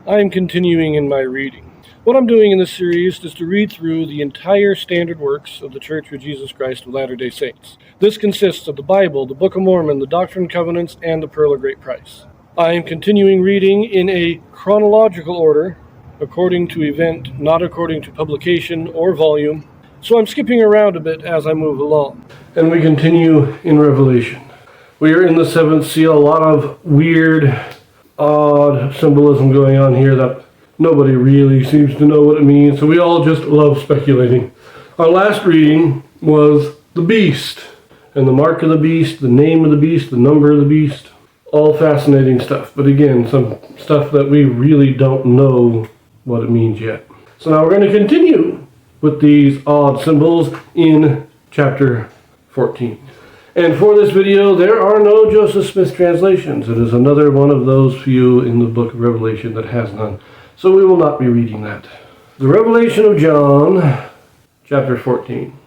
I am continuing in my reading. What I'm doing in this series is to read through the entire standard works of the Church of Jesus Christ of Latter-day Saints. This consists of the Bible, the Book of Mormon, the Doctrine and Covenants, and the Pearl of Great Price. I am continuing reading in a chronological order, according to event, not according to publication or volume, so I'm skipping around a bit as I move along. And we continue in Revelation. We are in the seventh seal, a lot of weird, odd symbolism going on here that nobody really seems to know what it means, so we all just love speculating. Our last reading was the beast, and the mark of the beast, the name of the beast, the number of the beast, all fascinating stuff, but again, some stuff that we really don't know what it means yet. So now we're going to continue with these odd symbols in chapter 14. And for this video, there are no Joseph Smith translations. It is another one of those few in the book of Revelation that has none. So we will not be reading that. The Revelation of John, chapter 14.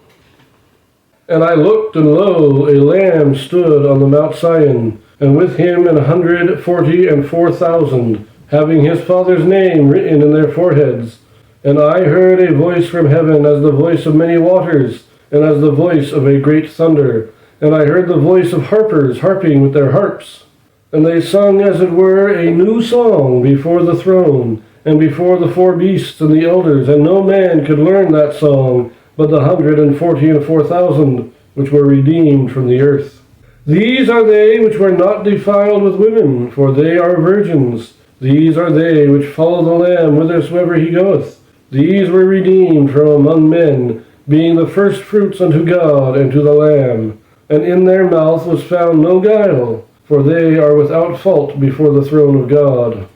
And I looked, and lo, a lamb stood on the Mount Sion, and with him 144,000, having his Father's name written in their foreheads. And I heard a voice from heaven as the voice of many waters, and as the voice of a great thunder. And I heard the voice of harpers harping with their harps. And they sung, as it were, a new song before the throne, and before the four beasts and the elders. And no man could learn that song, but the 144,000 which were redeemed from the earth. These are they which were not defiled with women, for they are virgins. These are they which follow the Lamb whithersoever he goeth. These were redeemed from among men, being the firstfruits unto God and to the Lamb. And in their mouth was found no guile, for they are without fault before the throne of God.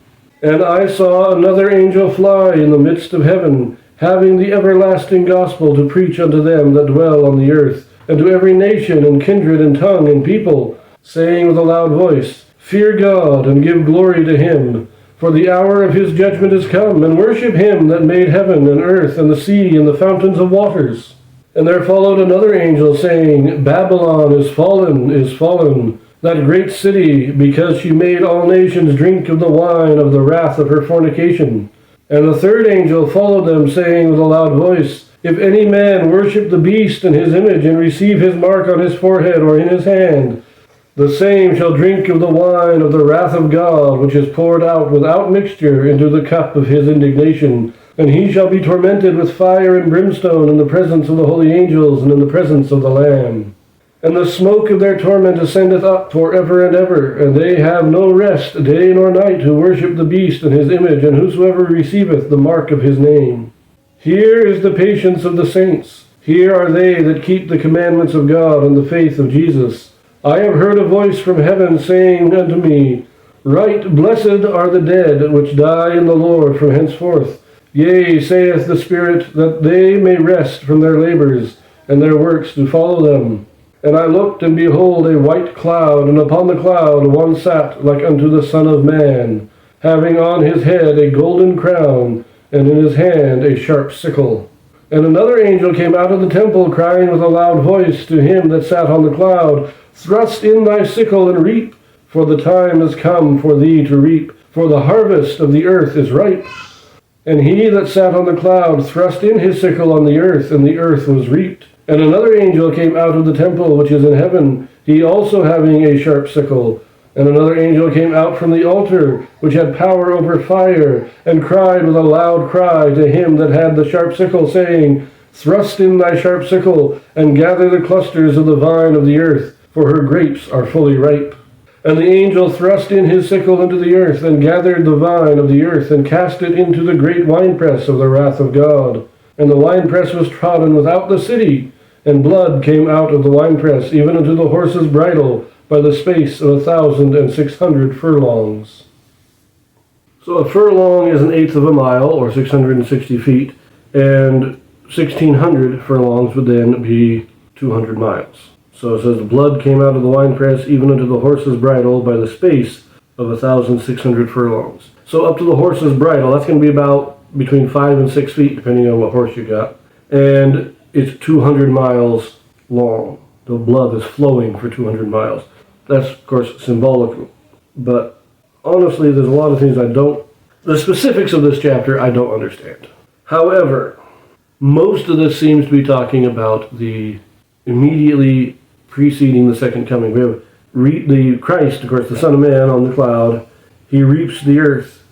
And I saw another angel fly in the midst of heaven, having the everlasting gospel to preach unto them that dwell on the earth, and to every nation and kindred and tongue and people, saying with a loud voice, Fear God, and give glory to him, for the hour of his judgment is come, and worship him that made heaven and earth and the sea and the fountains of waters. And there followed another angel, saying, Babylon is fallen, that great city, because she made all nations drink of the wine of the wrath of her fornication. And the third angel followed them, saying with a loud voice, If any man worship the beast and his image, and receive his mark on his forehead or in his hand, the same shall drink of the wine of the wrath of God, which is poured out without mixture into the cup of his indignation. And he shall be tormented with fire and brimstone in the presence of the holy angels and in the presence of the Lamb. And the smoke of their torment ascendeth up for ever and ever, and they have no rest day nor night who worship the beast and his image, and whosoever receiveth the mark of his name. Here is the patience of the saints. Here are they that keep the commandments of God and the faith of Jesus. I have heard a voice from heaven saying unto me, Right blessed are the dead which die in the Lord from henceforth. Yea, saith the Spirit, that they may rest from their labors, and their works do follow them. And I looked, and behold, a white cloud, and upon the cloud one sat like unto the Son of Man, having on his head a golden crown, and in his hand a sharp sickle. And another angel came out of the temple, crying with a loud voice to him that sat on the cloud, Thrust in thy sickle and reap, for the time is come for thee to reap, for the harvest of the earth is ripe. And he that sat on the cloud thrust in his sickle on the earth, and the earth was reaped. And another angel came out of the temple which is in heaven, he also having a sharp sickle. And another angel came out from the altar, which had power over fire, and cried with a loud cry to him that had the sharp sickle, saying, Thrust in thy sharp sickle, and gather the clusters of the vine of the earth, for her grapes are fully ripe. And the angel thrust in his sickle into the earth, and gathered the vine of the earth, and cast it into the great winepress of the wrath of God. And the winepress was trodden without the city, and blood came out of the winepress, even unto the horse's bridle, by the space of 1,600 furlongs. So a furlong is 1/8 of a mile, or 660 feet, and 1,600 furlongs would then be 200 miles. So it says, the blood came out of the winepress, even unto the horse's bridle, by the space of 1,600 furlongs. So up to the horse's bridle, that's going to be about between 5 and 6 feet, depending on what horse you got. And it's 200 miles long. The blood is flowing for 200 miles. That's, of course, symbolic. But honestly, there's a lot of things I don't The specifics of this chapter I don't understand. However, most of this seems to be talking about the immediately preceding the second coming. We have the Christ, of course, the Son of Man on the cloud. He reaps the earth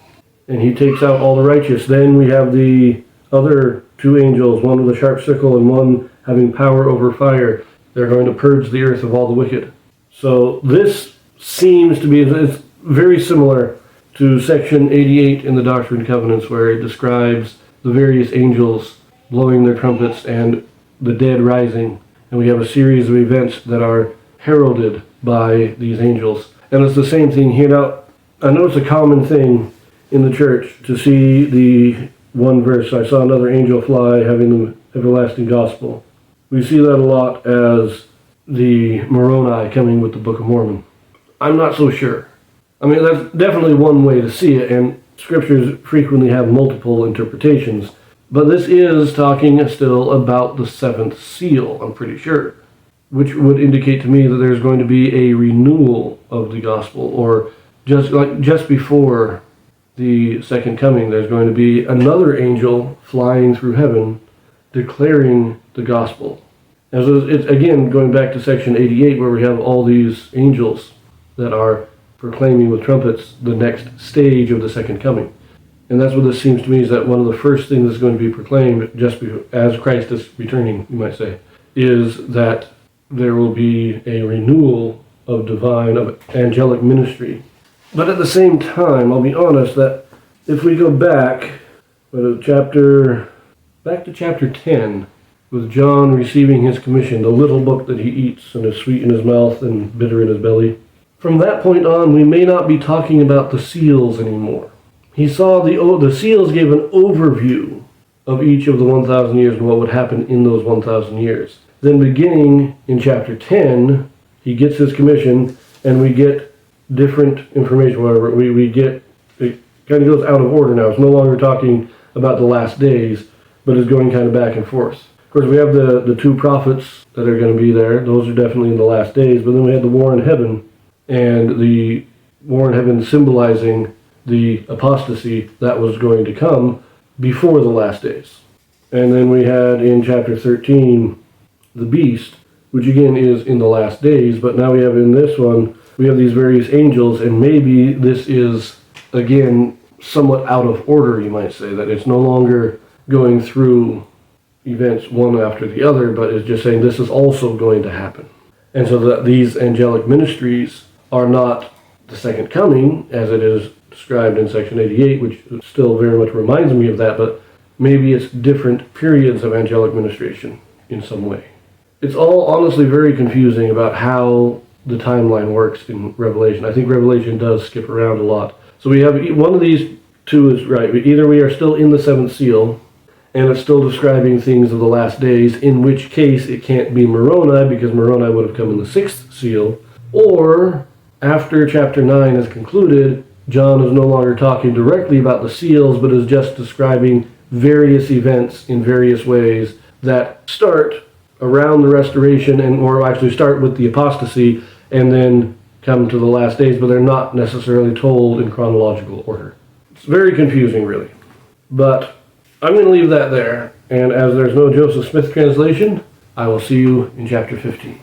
and he takes out all the righteous. Then we have the other two angels, one with a sharp sickle and one having power over fire. They're going to purge the earth of all the wicked. So this seems to be, it's very similar to section 88 in the Doctrine and Covenants, where it describes the various angels blowing their trumpets and the dead rising. And we have a series of events that are heralded by these angels. And it's the same thing here. Now, I know it's a common thing in the church to see the one verse, I saw another angel fly having the everlasting gospel. We see that a lot as the Moroni coming with the Book of Mormon. I'm not so sure. I mean, that's definitely one way to see it, and scriptures frequently have multiple interpretations. But this is talking still about the seventh seal, I'm pretty sure, which would indicate to me that there's going to be a renewal of the gospel, or just before the second coming, there's going to be another angel flying through heaven declaring the gospel. And so it's again going back to section 88, where we have all these angels that are proclaiming with trumpets the next stage of the second coming. And that's what this seems to me, is that one of the first things that's going to be proclaimed as Christ is returning, you might say, is that there will be a renewal of angelic ministry. But at the same time, I'll be honest that if we go back to chapter 10, with John receiving his commission, the little book that he eats and is sweet in his mouth and bitter in his belly, from that point on, we may not be talking about the seals anymore. He saw the seals gave an overview of each of the 1,000 years and what would happen in those 1,000 years. Then beginning in chapter 10, he gets his commission, and we get different information. Whatever we get, it kind of goes out of order now. It's no longer talking about the last days, but it's going kind of back and forth. Of course, we have the two prophets that are going to be there. Those are definitely in the last days. But then we have the war in heaven, and the war in heaven symbolizing the apostasy that was going to come before the last days. And then we had in chapter 13 the beast, which again is in the last days, but now we have in this one, we have these various angels, and maybe this is again somewhat out of order, you might say, that it's no longer going through events one after the other, but it's just saying this is also going to happen. And so that these angelic ministries are not the second coming, as it is described in section 88, which still very much reminds me of that, but maybe it's different periods of angelic ministration in some way. It's all honestly very confusing about how the timeline works in Revelation. I think Revelation does skip around a lot. So we have one of these two is right. Either we are still in the seventh seal, and it's still describing things of the last days, in which case it can't be Moroni, because Moroni would have come in the sixth seal, or after chapter 9 is concluded, John is no longer talking directly about the seals, but is just describing various events in various ways that start around the restoration, or actually start with the apostasy and then come to the last days, but they're not necessarily told in chronological order. It's very confusing, really. But I'm going to leave that there, and as there's no Joseph Smith translation, I will see you in chapter 15.